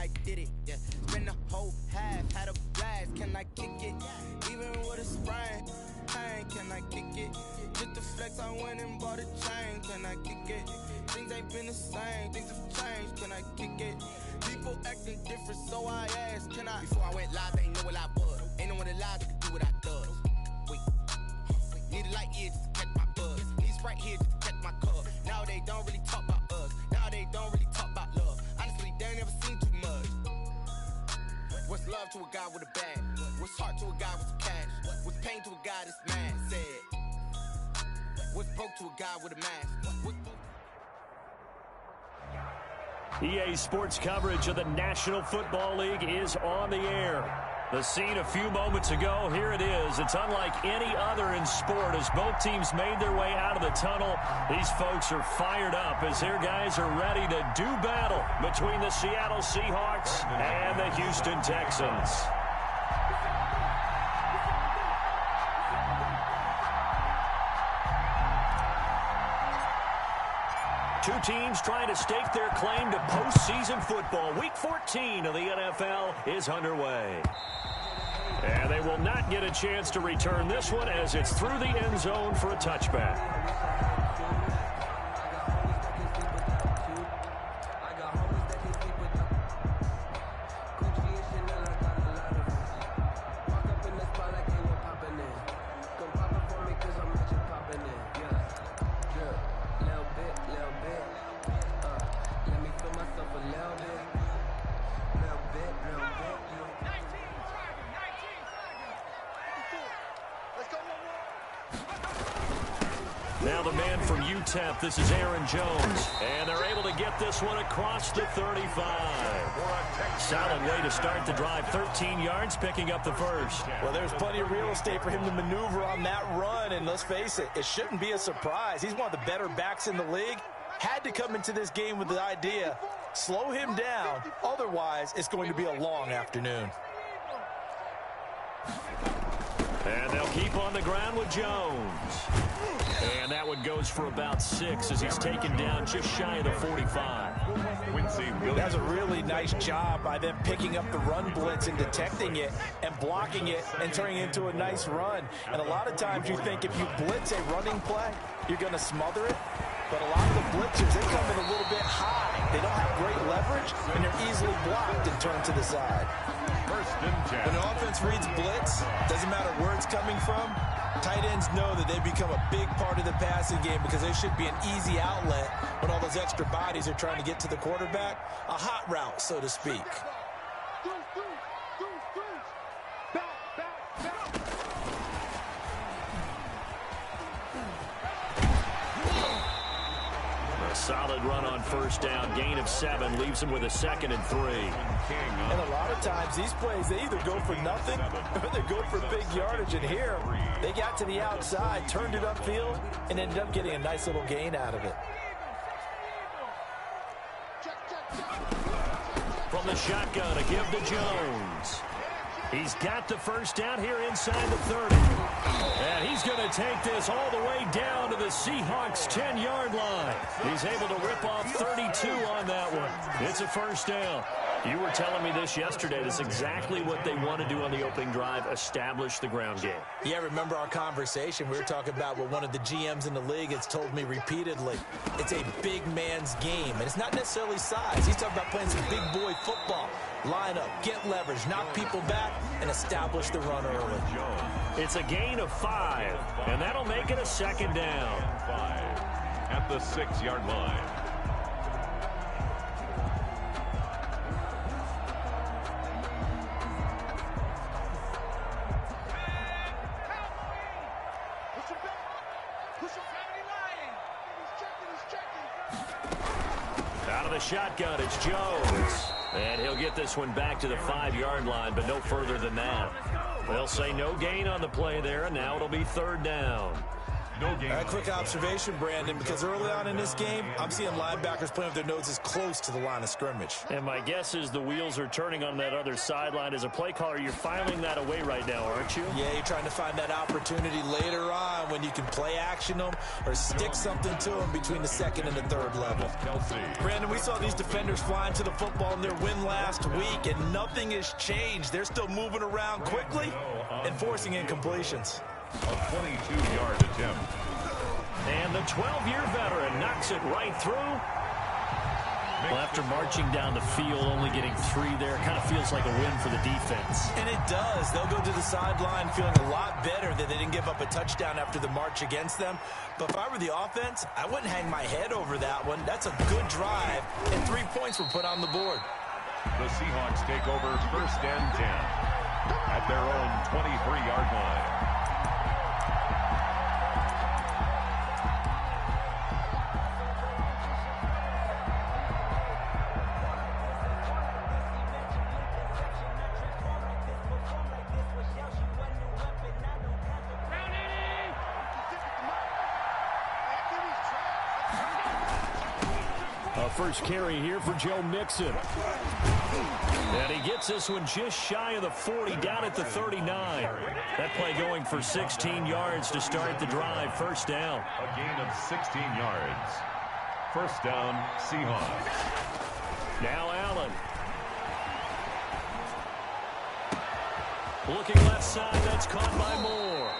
I did it, yeah. Spend the whole half, had a blast, can I kick it? Even with a sprain, pain, can I kick it? Just the flex, I went and bought a chain, can I kick it? Things ain't been the same, things have changed, can I kick it? People acting different, so I asked, can I? Before I went live, they ain't know what I was. Ain't no one alive that could do what I does. Wait, need a light here just to catch my buzz. Need Sprite here just to catch my cup. Now they don't really talk about us. Now they don't really talk about love. Honestly, they ain't never seen too much. What's love to a guy with a bag? What's heart to a guy with some cash? What's pain to a guy that's mad? Said. What's broke to a guy with a mask? EA Sports coverage of the National Football League is on the air. The scene a few moments ago, here it is. It's unlike any other in sport as both teams made their way out of the tunnel. These folks are fired up as their guys are ready to do battle between the Seattle Seahawks and the Houston Texans. Two teams trying to stake their claim to postseason football. Week 14 of the NFL is underway. And they will not get a chance to return this one as it's through the end zone for a touchback. Now the man from UTEP, this is Aaron Jones. And they're able to get this one across the 35. Solid way to start the drive. 13 yards, picking up the first. Well, there's plenty of real estate for him to maneuver on that run. And let's face it, it shouldn't be a surprise. He's one of the better backs in the league. Had to come into this game with the idea, slow him down. Otherwise, it's going to be a long afternoon. And they'll keep on the ground with Jones. And that one goes for about 6 as he's taken down just shy of the 45. That's a really nice job by them picking up the run blitz and detecting it and blocking it and turning it into a nice run. And a lot of times you think if you blitz a running play, you're going to smother it. But a lot of the blitzers, they come in a little bit high. They don't have great leverage, and they're easily blocked and turned to the side. When the offense reads blitz, doesn't matter where it's coming from, tight ends know that they become a big part of the passing game because they should be an easy outlet when all those extra bodies are trying to get to the quarterback. A hot route, so to speak. Solid run on first down. Gain of 7 leaves him with a 2nd and 3. And a lot of times these plays, they either go for nothing or they go for big yardage. And here, they got to the outside, turned it upfield, and ended up getting a nice little gain out of it. From the shotgun, a give to Jones. He's got the first down here inside the 30. And he's going to take this all the way down to the Seahawks' 10-yard line. He's able to rip off 32 on that one. It's a first down. You were telling me this yesterday. That's exactly what they want to do on the opening drive, establish the ground game. Yeah, remember our conversation? We were talking about what one of the GMs in the league has told me repeatedly. It's a big man's game, and it's not necessarily size. He's talking about playing some big boy football. Line up, get leverage, knock people back, and establish the run early. It's a gain of 5, and that'll make it a 2nd down. 5 at the 6-yard line. Out of the shotgun, it's Jones. And he'll get this one back to the 5-yard line, but no further than that. They'll say no gain on the play there, and now it'll be 3rd down. No game. A quick observation, Brandon, because early on in this game, I'm seeing linebackers playing with their noses close to the line of scrimmage. And my guess is the wheels are turning on that other sideline. As a play caller, you're filing that away right now, aren't you? Yeah, you're trying to find that opportunity later on when you can play action them or stick something to them between the second and the third level. Brandon, we saw these defenders flying to the football in their win last week, and nothing has changed. They're still moving around quickly and forcing incompletions. A 22-yard attempt. And the 12-year veteran knocks it right through. Well, after marching down the field, only getting 3 there, kind of feels like a win for the defense. And it does. They'll go to the sideline feeling a lot better that they didn't give up a touchdown after the march against them. But if I were the offense, I wouldn't hang my head over that one. That's a good drive, and 3 points were put on the board. The Seahawks take over 1st and 10 at their own 23-yard line. First carry here for Joe Mixon. And he gets this one just shy of the 40, down at the 39. That play going for 16 yards to start the drive. First down. A gain of 16 yards. First down, Seahawks. Now Allen. Looking left side, that's caught by Moore.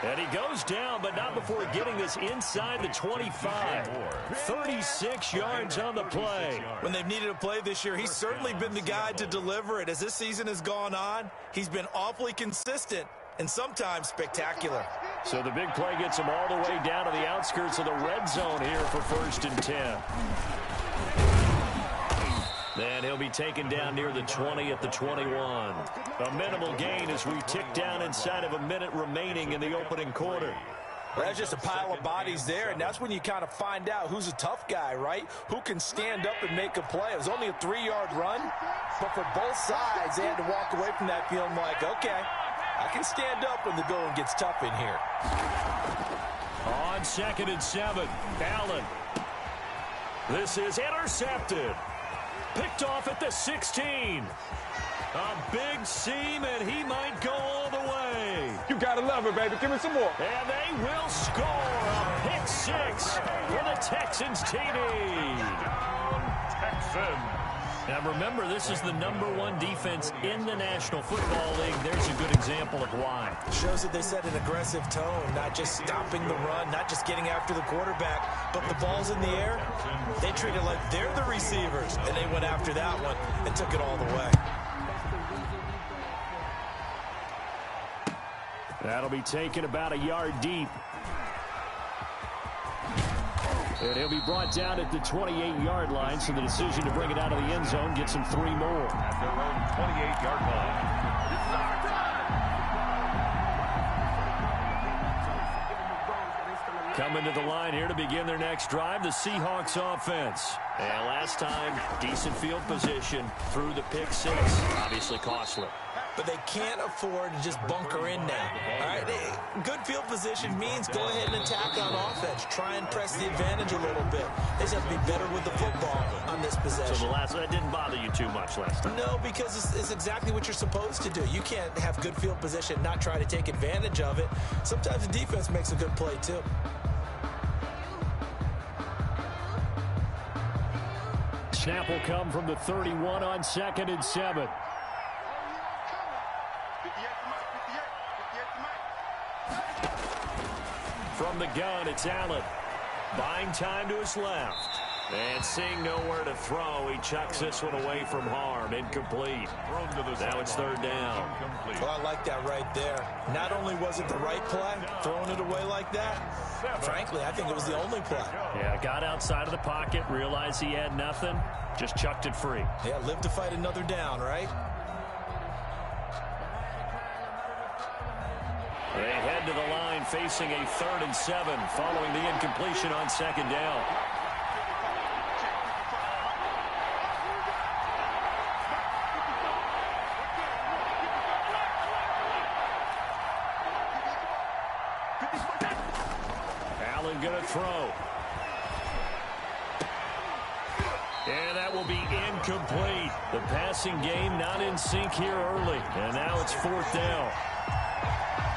And he goes down, but not before getting this inside the 25. 36 yards on the play. When they've needed a play this year, he's certainly been the guy to deliver it. As this season has gone on, he's been awfully consistent and sometimes spectacular. So the big play gets him all the way down to the outskirts of the red zone here for 1st and 10. Then he'll be taken down near the 20 at the 21. A minimal gain as we tick down inside of a minute remaining in the opening quarter. Well, that's just a pile of bodies there, and that's when you kind of find out who's a tough guy, right? Who can stand up and make a play. It was only a 3-yard run, but for both sides, they had to walk away from that feeling like, okay, I can stand up when the going gets tough in here. On 2nd and 7, Allen. This is intercepted. Picked off at the 16. A big seam, and he might go all the way. You gotta love it, baby. Give me some more. And they will score a pick 6 for the Texans TD. Texans. Now remember, this is the #1 defense in the National Football League. There's a good example of why. Shows that they set an aggressive tone, not just stopping the run, not just getting after the quarterback, but the ball's in the air. They treat it like they're the receivers, and they went after that one and took it all the way. That'll be taken about a yard deep. And he'll be brought down at the 28-yard line, so the decision to bring it out of the end zone gets him 3 more. At their own 28-yard line. Coming to the line here to begin their next drive, the Seahawks offense. And last time, decent field position through the pick 6. Obviously costly. But they can't afford to just bunker in now. All right, good field position means go ahead and attack on offense. Try and press the advantage a little bit. They just have to be better with the football on this possession. So that didn't bother you too much last time? No, because it's exactly what you're supposed to do. You can't have good field position and not try to take advantage of it. Sometimes the defense makes a good play, too. Snap will come from the 31 on 2nd and 7. From the gun, it's Allen. Buying time to his left. And seeing nowhere to throw, he chucks this one away from harm. Incomplete. Now it's 3rd down. Well, I like that right there. Not only was it the right play, throwing it away like that, frankly, I think it was the only play. Yeah, got outside of the pocket, realized he had nothing, just chucked it free. Yeah, live to fight another down, right? They head to the line facing a 3rd and 7 following the incompletion on 2nd down. going to throw. And that will be incomplete. The passing game not in sync here early. And now it's 4th down.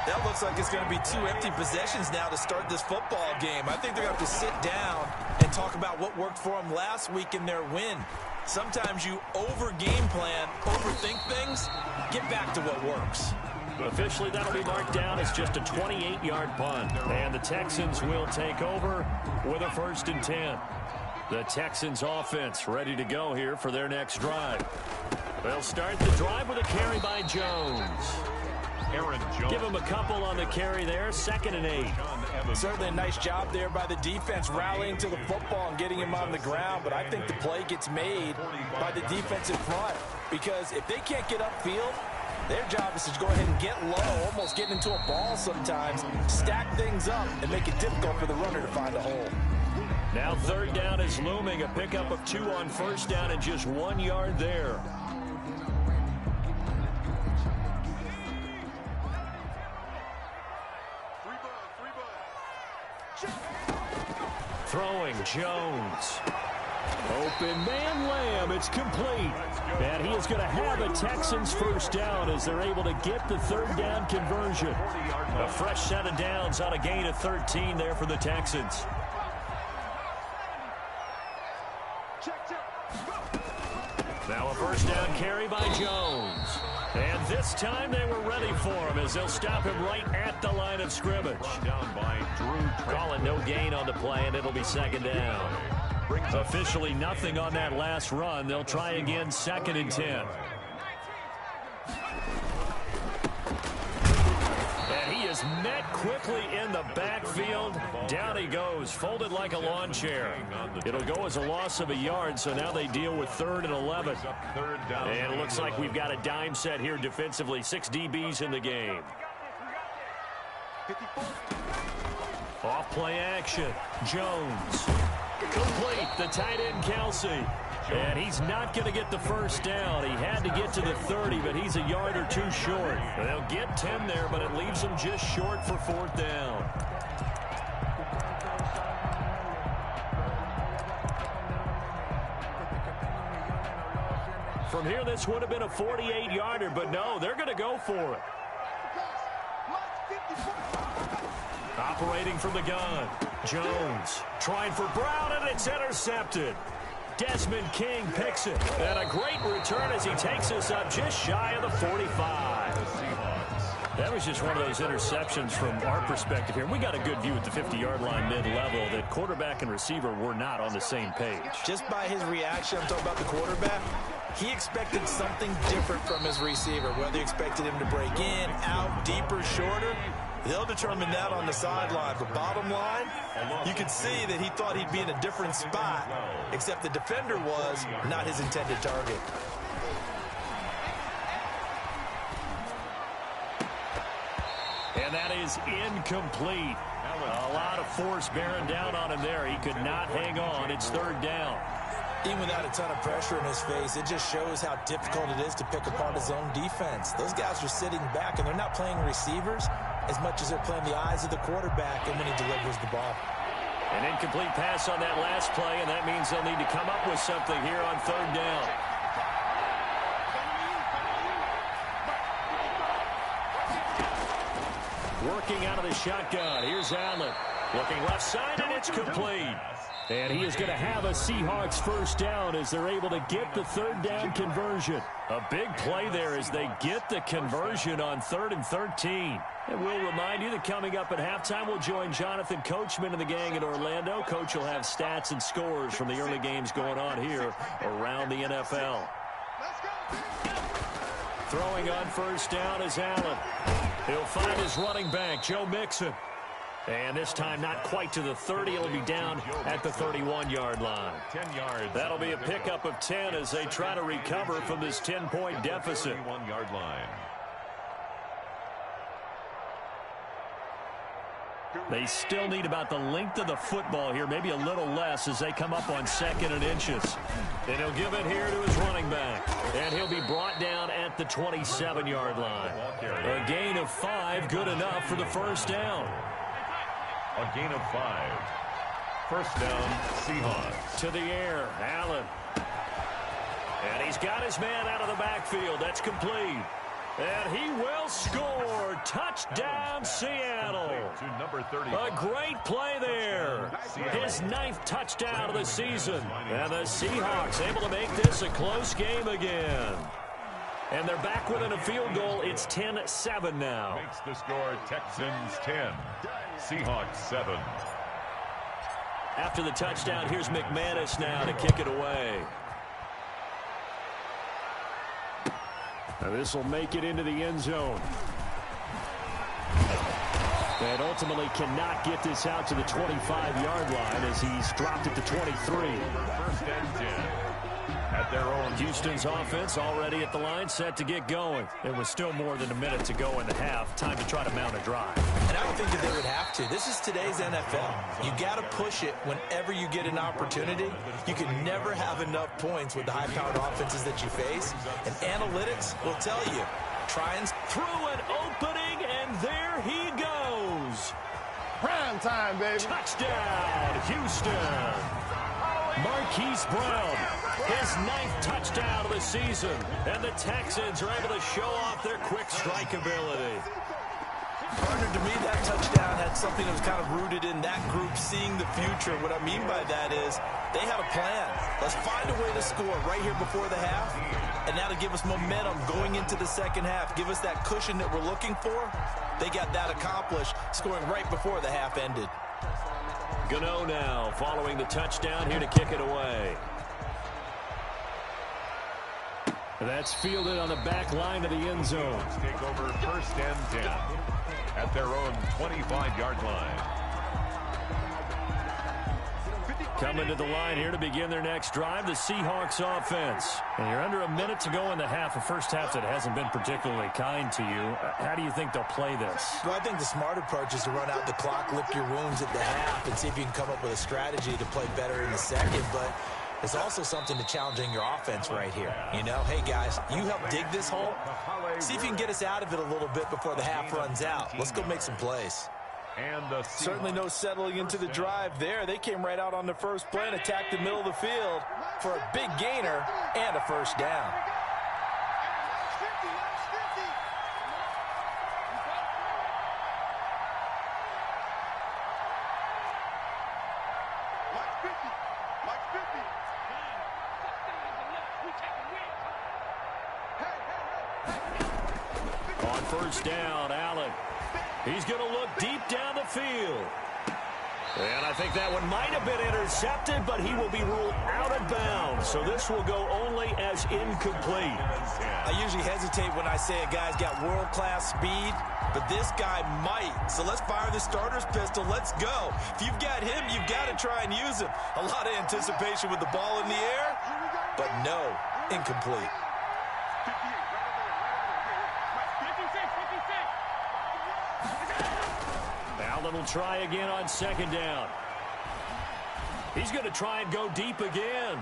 That looks like it's going to be 2 empty possessions now to start this football game. I think they're going to have to sit down and talk about what worked for them last week in their win. Sometimes you over-game plan, overthink things, get back to what works. Officially, that'll be marked down as just a 28-yard punt. And the Texans will take over with a 1st and 10. The Texans offense ready to go here for their next drive. They'll start the drive with a carry by Jones. Aaron Jones. Give him a couple on the carry there. 2nd and 8. Certainly a nice job there by the defense rallying to the football and getting him on the ground. But I think the play gets made by the defensive front. Because if they can't get upfield, their job is to go ahead and get low, almost get into a ball sometimes, stack things up, and make it difficult for the runner to find a hole. Now 3rd down is looming. A pickup of 2 on 1st down and just 1 yard there. Throwing Jones. Open man Lamb. It's complete. And he is going to have a Texans 1st down as they're able to get the 3rd down conversion. A fresh set of downs on a gain of 13 there for the Texans. Now a 1st down carry by Jones. And this time they were ready for him as they'll stop him right at the line of scrimmage. Down by Drew. Calling no gain on the play, and it'll be 2nd down. Officially nothing on that last run. They'll try again 2nd and 10. And he is met quickly in the backfield. Down he goes, folded like a lawn chair. It'll go as a loss of a yard, so now they deal with 3rd and 11. And it looks like we've got a dime set here defensively. 6 DBs in the game. Off play action. Jones. Complete. The tight end, Kelsey. And he's not going to get the 1st down. He had to get to the 30, but he's a yard or 2 short. They'll get 10 there, but it leaves them just short for 4th down. From here, this would have been a 48-yarder, but no, they're going to go for it. Operating from the gun. Jones trying for Brown, and it's intercepted. Desmond King picks it. And a great return as he takes us up just shy of the 45. That was just one of those interceptions from our perspective here. We got a good view at the 50-yard line mid-level that quarterback and receiver were not on the same page. Just by his reaction, I'm talking about the quarterback, he expected something different from his receiver, whether he expected him to break in, out, deeper, shorter. They'll determine that on the sideline. But bottom line, you could see that he thought he'd be in a different spot, except the defender was not his intended target. And that is incomplete. A lot of force bearing down on him there. He could not hang on. It's 3rd down. Even without a ton of pressure in his face, it just shows how difficult it is to pick apart his own defense. Those guys are sitting back, and they're not playing receivers as much as they're playing the eyes of the quarterback and when he delivers the ball. An incomplete pass on that last play, and that means they'll need to come up with something here on 3rd down. Working out of the shotgun. Here's Allen. Looking left side, and it's complete. And he is going to have a Seahawks 1st down as they're able to get the 3rd down conversion. A big play there as they get the conversion on 3rd and 13. And we'll remind you that coming up at halftime, we'll join Jonathan Coachman and the gang in Orlando. Coach will have stats and scores from the early games going on here around the NFL. Throwing on 1st down is Allen. He'll find his running back, Joe Mixon. And this time not quite to the 30. It'll be down at the 31-yard line. 10 yards. That'll be a pickup of 10 as they try to recover from this 10-point deficit. 31-yard line. They still need about the length of the football here, maybe a little less as they come up on 2nd and inches. And he'll give it here to his running back. And he'll be brought down at the 27-yard line. A gain of 5, good enough for the 1st down. A gain of 5. First down, Seahawks. To the air, Allen. And he's got his man out of the backfield. That's complete. And he will score. Touchdown, Seattle. To number 30. A great play there. His 9th touchdown of the season. And the Seahawks able to make this a close game again. And they're back within a field goal. It's 10-7 now. Makes the score Texans 10, Seahawks 7. After the touchdown, here's McManus now to kick it away. Now this will make it into the end zone. And ultimately cannot get this out to the 25-yard line as he's dropped it to 23. First and 10 at their own. Houston's offense already at the line, set to get going. It was still more than a minute to go in the half. Time to try to mount a drive. And I don't think that they would have to. This is today's NFL. You got to push it whenever you get an opportunity. You can never have enough points with the high-powered offenses that you face. And analytics will tell you. Try and through an opening, and there he goes. Prime time, baby. Touchdown, Houston. Marquise Brown, his 9th touchdown of the season. And the Texans are able to show off their quick strike ability. Partner, to me, that touchdown had something that was kind of rooted in that group seeing the future. What I mean by that is they had a plan. Let's find a way to score right here before the half. And now to give us momentum going into the second half, give us that cushion that we're looking for. They got that accomplished, scoring right before the half ended. Gano now following the touchdown here to kick it away. That's fielded on the back line of the end zone. Take over first and 10 at their own 25-yard line. Coming to the line here to begin their next drive, the Seahawks offense. And you're under a minute to go in the half, a first half that hasn't been particularly kind to you. How do you think they'll play this? Well, I think the smart approach is to run out the clock, lick your wounds at the half, and see if you can come up with a strategy to play better in the second. But there's also something to challenging your offense right here. You know, hey, guys, you help dig this hole. See if you can get us out of it a little bit before the half runs out. Let's go make some plays. And certainly no settling into the drive there. They came right out on the first play and attacked the middle of the field for a big gainer and a first down. On first down, Allen. He's going to look deep down the field. And I think that one might have been intercepted, but he will be ruled out of bounds. So this will go only as incomplete. I usually hesitate when I say a guy's got world-class speed, but this guy might. So let's fire the starter's pistol. Let's go. If you've got him, you've got to try and use him. A lot of anticipation with the ball in the air, but no, incomplete. Allen will try again on second down. He's going to try and go deep again.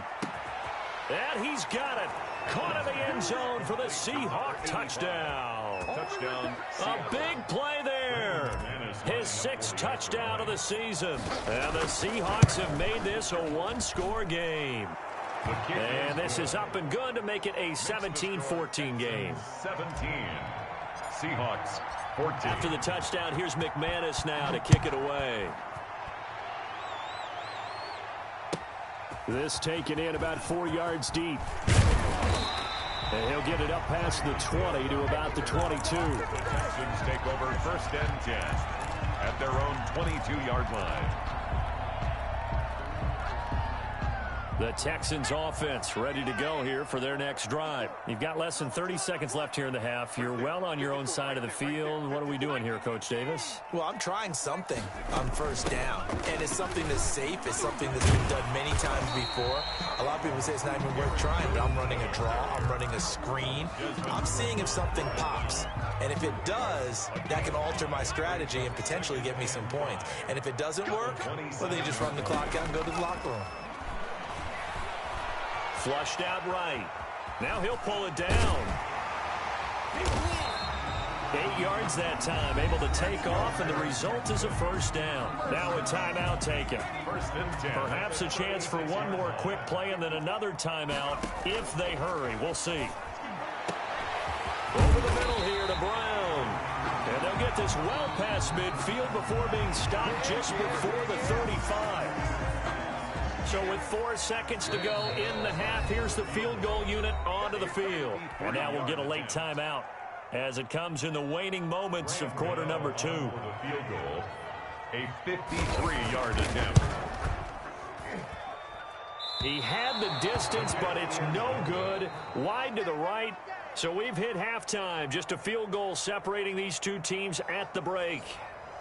And he's got it. Caught in the end zone for the Seahawk touchdown. touchdown. A big play there. His 6th touchdown of the season. And the Seahawks have made this a one-score game. And this is up and good to make it a 17-14 game. 17. Seahawks 14. After the touchdown, here's McManus now to kick it away. This taken in about 4 yards deep. And he'll get it up past the 20 to about the 22. The Texans take over first and 10 at their own 22-yard line. The Texans offense ready to go here for their next drive. You've got less than 30 seconds left here in the half. You're well on your own side of the field. What are we doing here, Coach Davis? Well, I'm trying something on first down. And it's something that's safe. It's something that's been done many times before. A lot of people say it's not even worth trying, but I'm running a draw. I'm running a screen. I'm seeing if something pops. And if it does, that can alter my strategy and potentially get me some points. And if it doesn't work, well, then you just run the clock out and go to the locker room. Flushed out right. Now he'll pull it down. 8 yards that time, able to take off, and the result is a first down. Now a timeout taken. First and 10. Perhaps a chance for one more quick play and then another timeout if they hurry. We'll see. Over the middle here to Brown. And they'll get this well past midfield before being stopped just before the 35. So with 4 seconds to go in the half, here's the field goal unit onto the field. And now we'll get a late timeout as it comes in the waning moments of quarter number 2. For the field goal, a 53-yard attempt. He had the distance, but it's no good. Wide to the right. So we've hit halftime. Just a field goal separating these two teams at the break.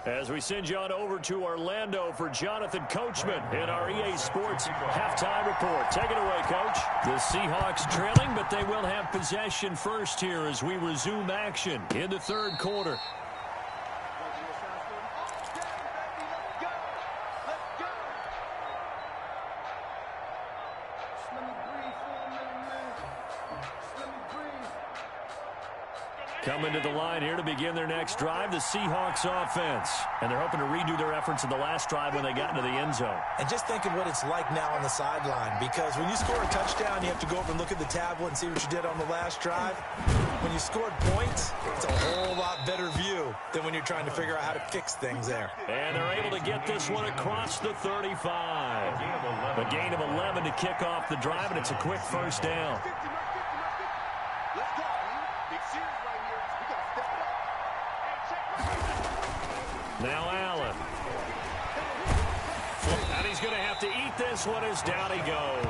As we send you on over to Orlando for Jonathan Coachman in our EA Sports halftime report. Take it away, Coach. The Seahawks trailing, but they will have possession first here as we resume action in the third quarter. Coming to the line here to begin their next drive, the Seahawks offense. And they're hoping to redo their efforts in the last drive when they got into the end zone. And just think of what it's like now on the sideline, because when you score a touchdown, you have to go over and look at the tablet and see what you did on the last drive. When you scored points, it's a whole lot better view than when you're trying to figure out how to fix things there. And they're able to get this one across the 35. A gain of 11 to kick off the drive, and it's a quick first down. Now Allen. And he's going to have to eat this one as down he goes.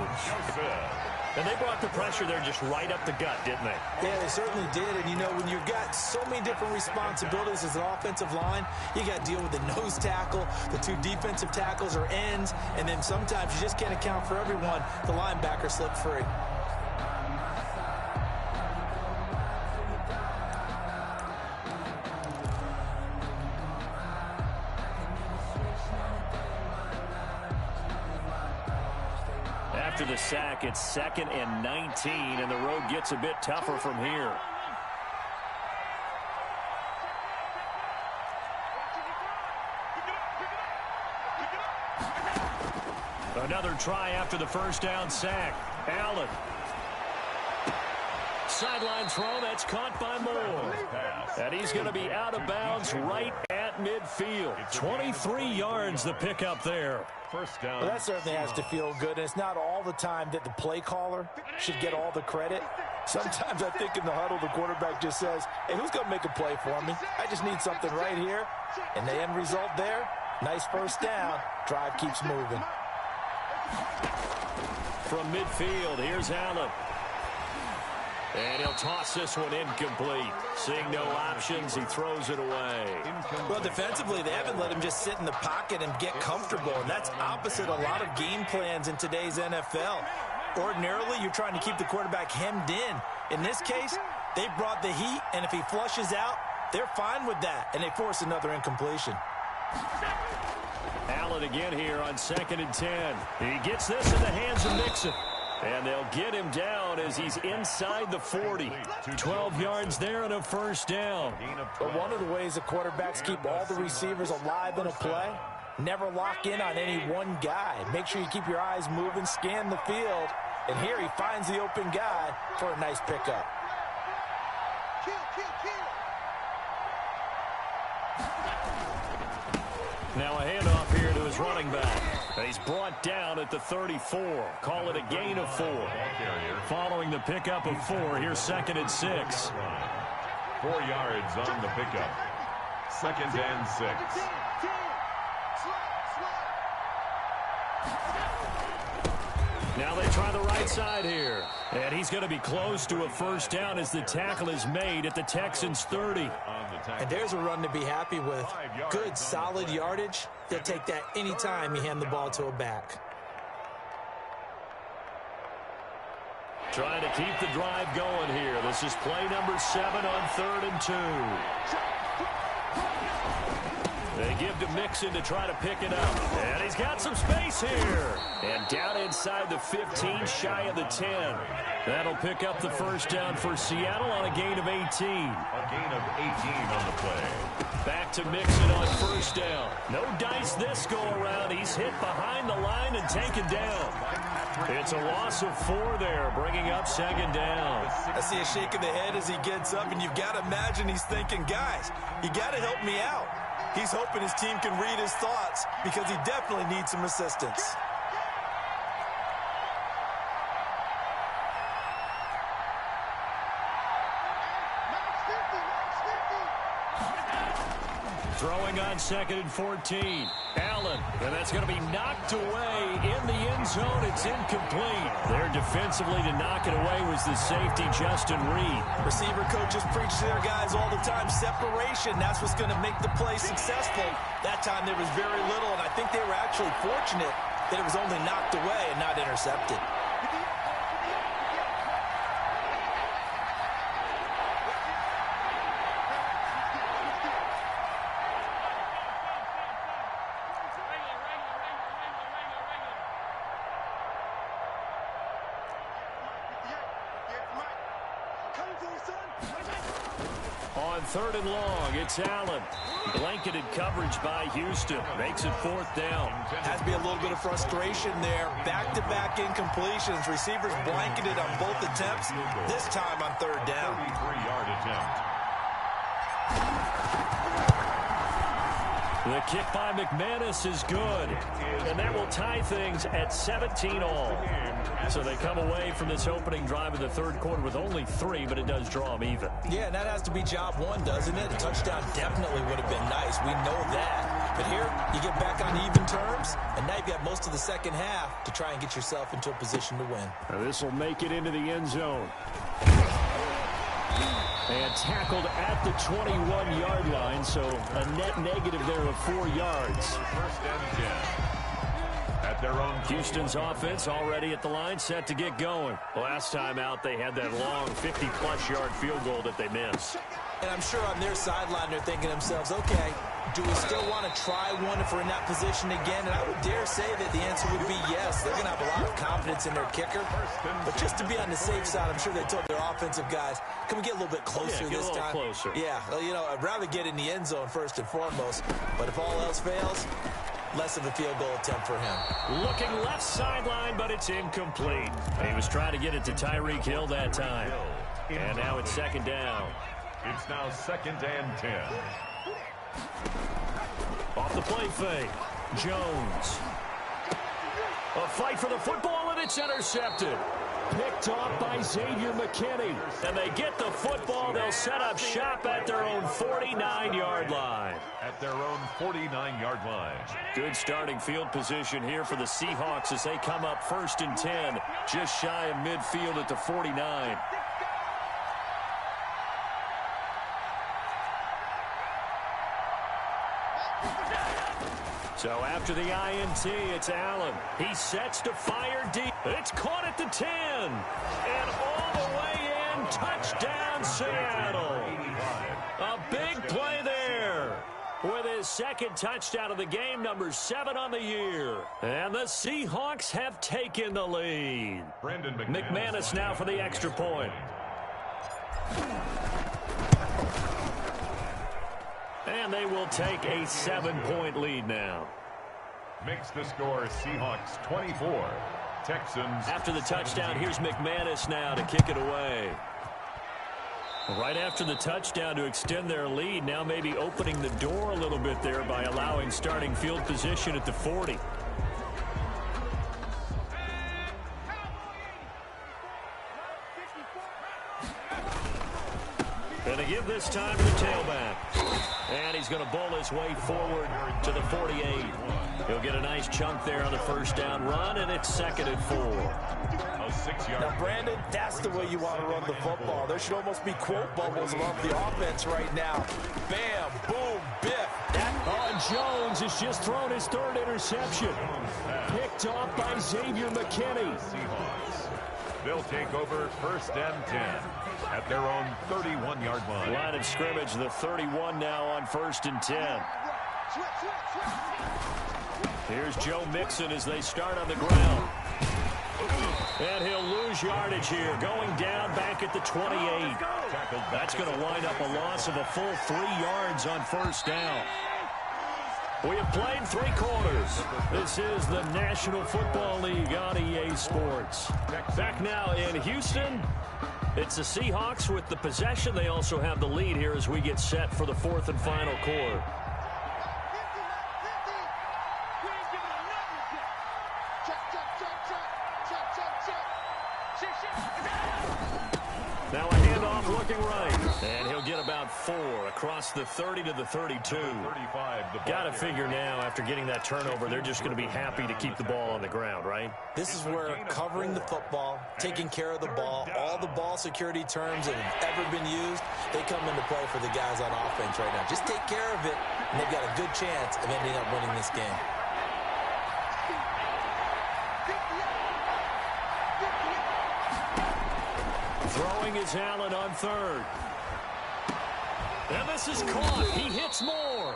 And they brought the pressure there just right up the gut, didn't they? Yeah, they certainly did. And, you know, when you've got so many different responsibilities as an offensive line, you got to deal with the nose tackle, the 2 defensive tackles or ends, and then sometimes you just can't account for everyone. The linebacker slipped free. After the sack, it's 2nd and 19, and the road gets a bit tougher from here. Another try after the first down sack. Allen. Sideline throw, that's caught by Moore. And he's going to be out of bounds right at midfield. 23 yards the pickup there. First down. Well, that certainly has to feel good. And it's not all the time that the play caller should get all the credit. Sometimes I think in the huddle, the quarterback just says, hey, who's going to make a play for me? I just need something right here. And the end result there, nice first down. Drive keeps moving. From midfield, here's Allen. And he'll toss this one incomplete. Seeing no options, he throws it away. Well, defensively, they haven't let him just sit in the pocket and get comfortable. And that's opposite a lot of game plans in today's NFL. Ordinarily, you're trying to keep the quarterback hemmed in. In this case, they brought the heat, and if he flushes out, they're fine with that, and they force another incompletion. Allen again here on 2nd and 10. He gets this in the hands of Mixon. And they'll get him down as he's inside the 40. 12 yards there and a first down. But one of the ways the quarterbacks keep all the receivers alive in a play, never lock in on any one guy. Make sure you keep your eyes moving, scan the field. And here he finds the open guy for a nice pickup. Now a handoff here to his running back. He's brought down at the 34. Call it a gain of 4. Following the pickup of 4, here's 2nd and 6. 4 yards on the pickup. 2nd and 6. Now they try the right side here. And he's going to be close to a first down as the tackle is made at the Texans' 30. And there's a run to be happy with. Good, solid yardage. They'll take that anytime you hand the ball to a back. Trying to keep the drive going here. This is play number 7 on 3rd and 2. They give to Mixon to try to pick it up. And he's got some space here. And down inside the 15, shy of the 10. That'll pick up the first down for Seattle on a gain of 18. A gain of 18 on the play. Back to Mixon on first down. No dice this go-around. He's hit behind the line and taken down. It's a loss of 4 there, bringing up second down. I see a shake of the head as he gets up, and you've got to imagine he's thinking, guys, you got to help me out. He's hoping his team can read his thoughts because he definitely needs some assistance. Throwing on 2nd and 14. Allen, and that's going to be knocked away in the end zone. It's incomplete. There defensively to knock it away was the safety, Justin Reed. Receiver coaches preach to their guys all the time. Separation, that's what's going to make the play successful. That time there was very little, and I think they were actually fortunate that it was only knocked away and not intercepted. On 3rd and long, it's Allen. Blanketed coverage by Houston. Makes it 4th down. Has to be a little bit of frustration there. Back-to-back incompletions. Receivers blanketed on both attempts. This time on 3rd down. 33-yard attempt. The kick by McManus is good. And that will tie things at 17 all. So they come away from this opening drive in the 3rd quarter with only 3, but it does draw them even. Yeah, and that has to be job 1, doesn't it? A touchdown definitely would have been nice. We know that. But here, you get back on even terms, and now you've got most of the second half to try and get yourself into a position to win. Now this will make it into the end zone. And tackled at the 21-yard line, so a net negative there of 4 yards. First and 10. At their own. Houston's offense already at the line, set to get going. Last time out, they had that long 50-plus yard field goal that they missed. And I'm sure on their sideline they're thinking to themselves, okay, do we still want to try one if we're in that position again? And I would dare say that the answer would be yes. They're going to have a lot of confidence in their kicker. But just to be on the safe side, I'm sure they told their offensive guys, can we get a little bit closer this time? Closer. Yeah, well, you know, I'd rather get in the end zone first and foremost. But if all else fails, less of a field goal attempt for him. Looking left sideline, but it's incomplete. He was trying to get it to Tyreek Hill that time. And now it's 2nd down. It's now 2nd and 10. Off the play fake. Jones. A fight for the football, and it's intercepted. Picked off by Xavier McKinney. And they get the football. They'll set up shop at their own 49-yard line. At their own 49-yard line. Good starting field position here for the Seahawks as they come up 1st and 10. Just shy of midfield at the 49. So after the INT, it's Allen. He sets to fire deep. It's caught at the 10. And all the way in, touchdown Seattle. A big play there. With his 2nd touchdown of the game, number 7 on the year. And the Seahawks have taken the lead. McManus now for the extra point. And they will take a 7-point lead now. Makes the score Seahawks 24. Texans. After the touchdown, here's McManus now to kick it away. Right after the touchdown to extend their lead, now maybe opening the door a little bit there by allowing starting field position at the 40. And to give this time to the tailback. And he's going to bowl his way forward to the 48. He'll get a nice chunk there on the first down run, and it's 2nd and 4. A 6-yard. Now, Brandon, that's the way you want to run the football. There should almost be quote bubbles above the offense right now. Bam, boom, biff. Jones has just thrown his 3rd interception. Picked off by Xavier McKinney. Seahawks. They'll take over 1st and 10 at their own 31-yard line. Line of scrimmage, the 31 now on 1st and 10. Here's Joe Mixon as they start on the ground. And he'll lose yardage here, going down back at the 28. That's going to wind up a loss of a full 3 yards on first down. We have played 3 quarters. This is the National Football League on EA Sports. Back now in Houston, it's the Seahawks with the possession. They also have the lead here as we get set for the 4th and final quarter. Now a handoff looking right. And he'll get about 4 across the 30 to the 32. Got to figure now, after getting that turnover, they're just going to be happy to keep the ball on the ground, right? This is where covering the football, taking care of the ball, all the ball security terms that have ever been used, they come into play for the guys on offense right now. Just take care of it, and they've got a good chance of ending up winning this game. Throwing is Allen on 3rd. And this is caught. He hits more.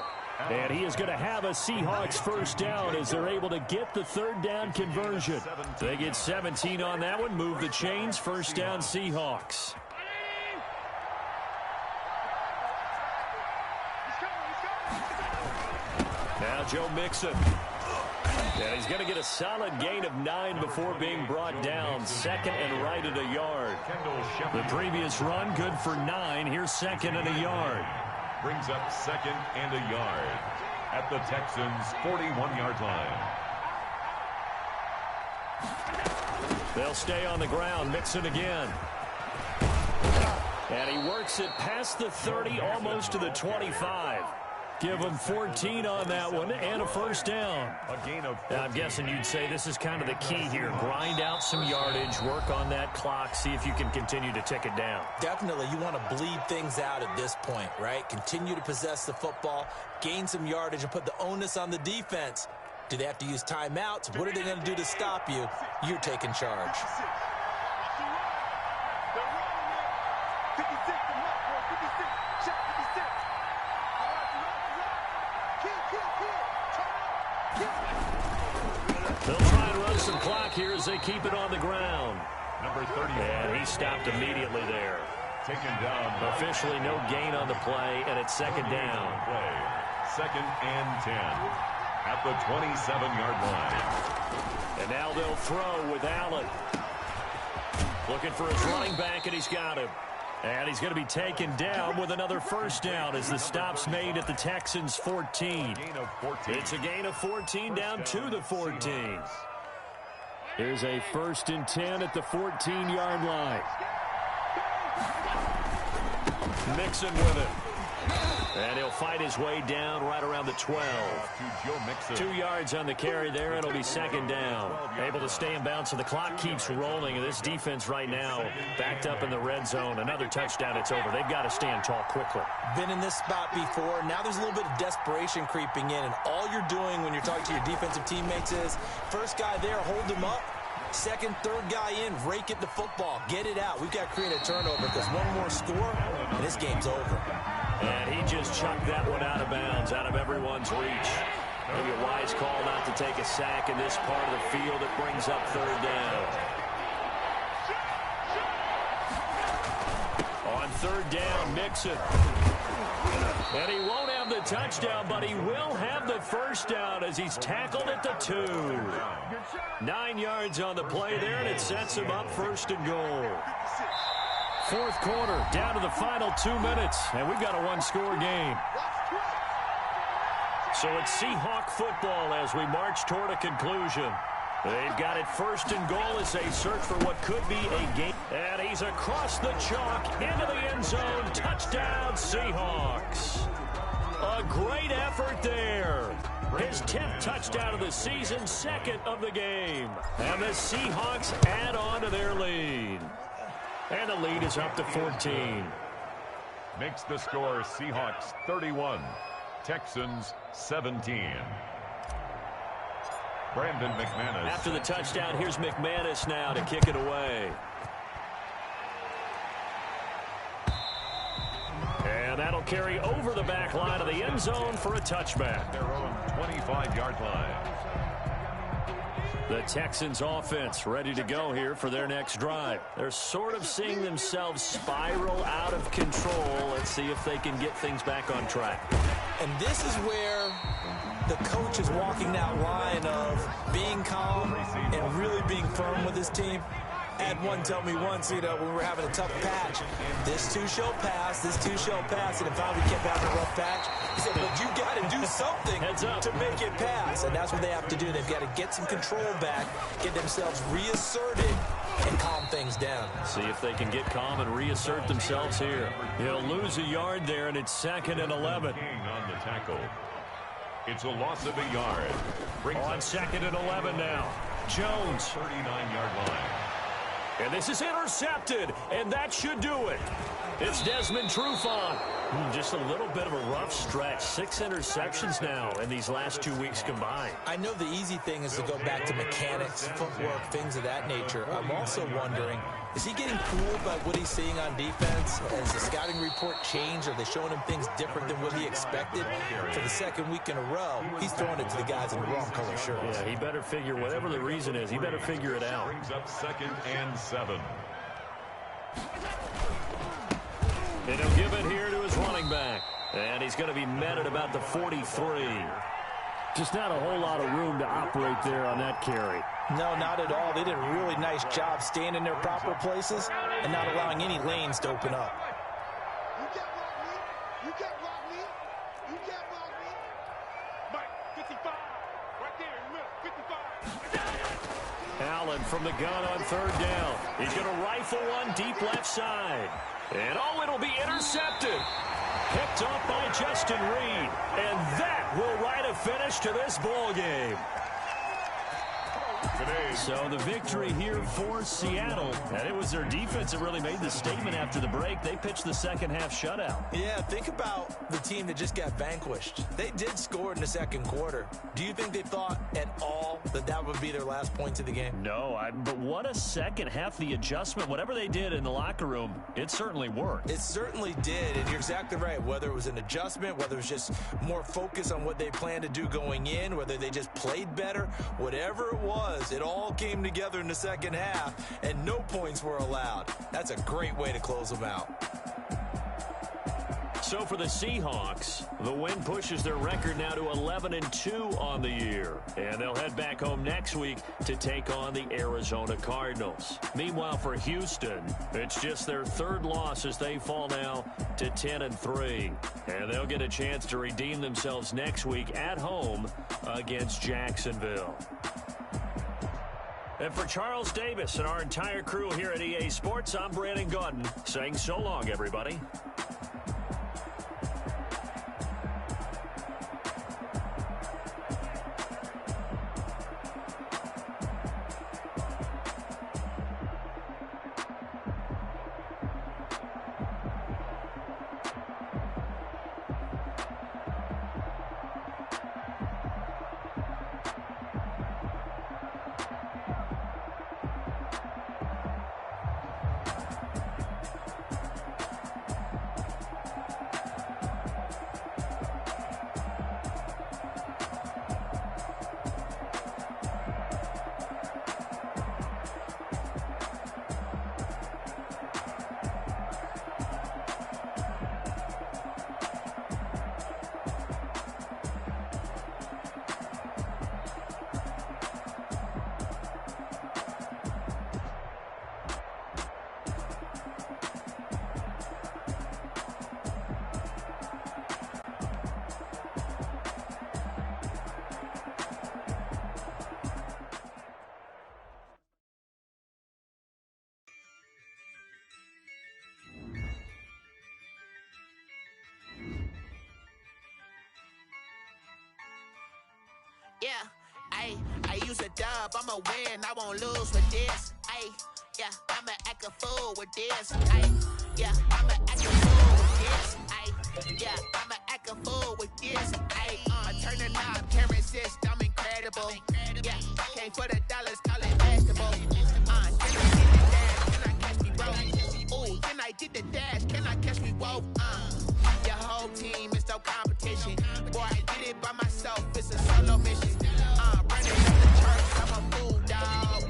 And he is going to have a Seahawks first down as they're able to get the 3rd down conversion. They get 17 on that one. Move the chains. First down Seahawks. Now Joe Mixon. And he's going to get a solid gain of 9 before being brought down. 2nd and right at a yard. The previous run good for 9. Here's 2nd and a yard. Brings up 2nd and a yard at the Texans' 41-yard line. They'll stay on the ground. Mixon again. And he works it past the 30, almost to the 25. Give him 14 on that one and a first down. Now, I'm guessing you'd say this is kind of the key here. Grind out some yardage, work on that clock, see if you can continue to tick it down. Definitely, you want to bleed things out at this point, right? Continue to possess the football, gain some yardage, and put the onus on the defense. Do they have to use timeouts? What are they going to do to stop you? You're taking charge. They'll try and run some clock here as they keep it on the ground. Number 30. And he stopped immediately there. Taken down. Officially no gain on the play, and it's 2nd down. 2nd and 10 at the 27-yard line. And now they'll throw with Allen. Looking for his running back, and he's got him. And he's going to be taken down with another first down as the stop's made at the Texans' 14. It's a gain of 14 down to the 14. Here's a 1st and 10 at the 14-yard line. Mixon with it. And he'll fight his way down right around the 12. 2 yards on the carry there, and it'll be 2nd down. Able to stay in bounds, so the clock keeps rolling. And this defense right now backed up in the red zone. Another touchdown, it's over. They've got to stand tall quickly. Been in this spot before. Now there's a little bit of desperation creeping in. And all you're doing when you're talking to your defensive teammates is, first guy there, hold him up. 2nd, 3rd guy in, rake at the football. Get it out. We've got to create a turnover because one more score, and this game's over. And he just chucked that one out of bounds, out of everyone's reach. Maybe a wise call not to take a sack in this part of the field. It brings up 3rd down. On 3rd down, Mixon. And he won't have the touchdown, but he will have the first down as he's tackled at the 2. 9 yards on the play there, and it sets him up 1st and goal. 4th quarter, down to the final 2 minutes, and we've got a 1-score game. So it's Seahawk football as we march toward a conclusion. They've got it 1st and goal as they search for what could be a game. And he's across the chalk into the end zone. Touchdown, Seahawks. A great effort there. His 10th touchdown of the season, 2nd of the game. And the Seahawks add on to their lead. And the lead is up to 14. Makes the score Seahawks 31, Texans 17. Brandon McManus. After the touchdown, here's McManus now to kick it away. And And that'll carry over the back line of the end zone for a touchback. Their own 25-yard line. The Texans offense ready to go here for their next drive. They're sort of seeing themselves spiral out of control. Let's see if they can get things back on track. And this is where the coach is walking that line of being calm and really being firm with his team. I had one tell me once, when we were having a tough patch, this too shall pass, and if finally kept having a rough patch, he said, but you got to do something to make it pass. And that's what they have to do. They've got to get some control back, get themselves reasserted, and calm things down. See if they can get calm and reassert themselves here. He'll lose a yard there, and it's 2nd and 11. On the tackle. It's a loss of a yard. On 2nd and 11 now. Jones. 39-yard line. And this is intercepted, and that should do it. It's Desmond Trufant. Just a little bit of a rough stretch. 6 interceptions now in these last 2 weeks combined. I know the easy thing is to go back to mechanics, footwork, things of that nature. I'm also wondering, is he getting fooled by what he's seeing on defense? Has the scouting report changed? Are they showing him things different than what he expected? For the 2nd week in a row, he's throwing it to the guys in the wrong color shirts. Yeah, he better figure, whatever the reason is, he better figure it out. Brings up 2nd and 7. And he'll give it here to his running back. And he's going to be met at about the 43. Just not a whole lot of room to operate there on that carry. No, not at all. They did a really nice job staying in their proper places and not allowing any lanes to open up. You can't block me. You can't block me. You can't block me. Mike, 55. Right there in the middle. 55. Allen from the gun on 3rd down. He's going to rifle one deep left side. And it'll be intercepted. Picked off by Justin Reed. And that will write a finish to this ball game. So the victory here for Seattle. And it was their defense that really made the statement after the break. They pitched the second half shutout. Yeah, think about the team that just got vanquished. They did score in the 2nd quarter. Do you think they thought at all that that would be their last points of the game? No, but what a second half. The adjustment, whatever they did in the locker room, it certainly worked. It certainly did, and you're exactly right. Whether it was an adjustment, whether it was just more focus on what they planned to do going in, whether they just played better, whatever it was, it all came together in the 2nd half, and no points were allowed. That's a great way to close them out. So for the Seahawks, the win pushes their record now to 11-2 on the year. And they'll head back home next week to take on the Arizona Cardinals. Meanwhile, for Houston, it's just their 3rd loss as they fall now to 10-3. And they'll get a chance to redeem themselves next week at home against Jacksonville. And for Charles Davis and our entire crew here at EA Sports, I'm Brandon Gaudin saying so long, everybody. Yeah, I use a dub, I'ma win, I won't lose with this. Yeah, I'ma act a fool with this. Yeah, I'ma act a fool with this. Yeah, I'ma act a fool with this. I turn the knob, camera assist, I'm incredible. Yeah, came for the dollars, call it basketball. Then I did the dash, can I catch me broke? Ooh, then I did the dash, can I catch me woke? whole team, it's no competition. Boy, I did it by myself, it's a solo mission. Running up the church, I'm a fool, dog.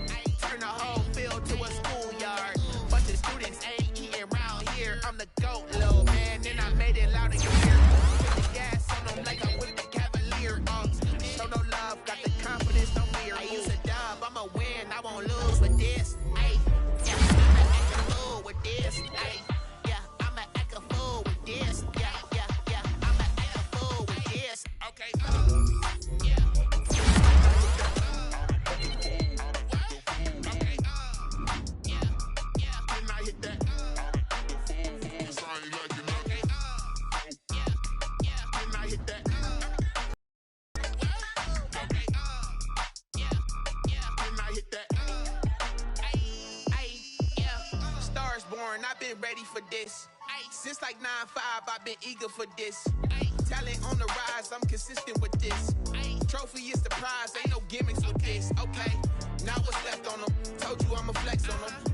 Turn the whole field to a schoolyard. But the students ain't eating round here. I'm the GOAT, little man, and I made it loud and clear. Put the gas on them like I'm with the Cavalier. Show no love, got the confidence, no fear. I use a dub, I'ma win, I won't lose with this. Ay, yeah, I'ma act a fool with this. Ay, yeah, I'ma act a fool with this. Yeah, yeah, yeah, I'ma act a fool with this. Okay, yeah. I've been ready for this. Since like 9-5, I've been eager for this. Talent on the rise, I'm consistent with this. Trophy is the prize, ain't no gimmicks with this. Okay, now what's left on them? Told you I'ma flex on them.